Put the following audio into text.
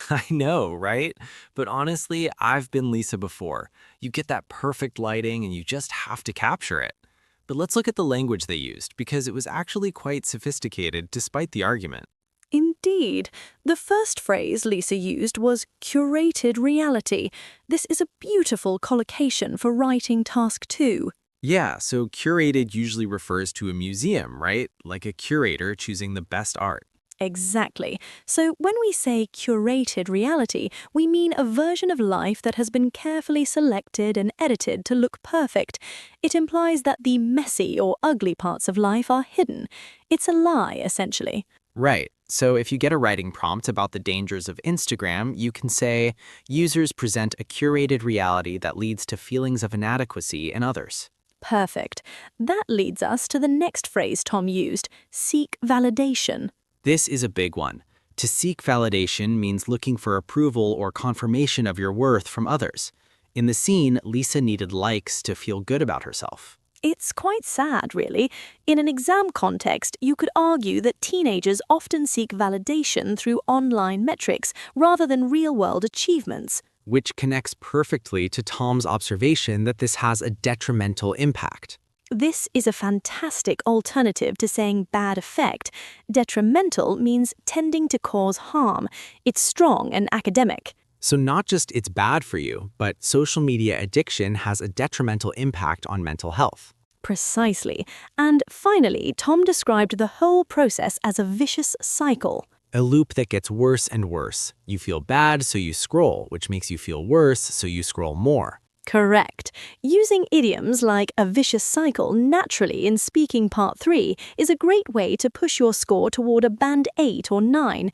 I know, right? But honestly, I've been Lisa before. You get that perfect lighting and you just have to capture it. But let's look at the language they used, because it was actually quite sophisticated despite the argument. Indeed. The first phrase Lisa used was curated reality. This is a beautiful collocation for writing task 2. Yeah, so curated usually refers to a museum, right? Like a curator choosing the best art. Exactly. So when we say curated reality, we mean a version of life that has been carefully selected and edited to look perfect. It implies that the messy or ugly parts of life are hidden. It's a lie, essentially. Right. So if you get a writing prompt about the dangers of Instagram, you can say, users present a curated reality that leads to feelings of inadequacy in others. Perfect. That leads us to the next phrase Tom used, seek validation. This is a big one. To seek validation means looking for approval or confirmation of your worth from others. In the scene, Lisa needed likes to feel good about herself. It's quite sad, really. In an exam context, you could argue that teenagers often seek validation through online metrics rather than real-world achievements. Which connects perfectly to Tom's observation that this has a detrimental impact. This is a fantastic alternative to saying bad effect. Detrimental means tending to cause harm. It's strong and academic. So not just it's bad for you, but social media addiction has a detrimental impact on mental health. Precisely. And finally, Tom described the whole process as a vicious cycle. A loop that gets worse and worse. You feel bad, so you scroll, which makes you feel worse, so you scroll more. Correct. Using idioms like a vicious cycle naturally in speaking part 3 is a great way to push your score toward a band 8 or 9.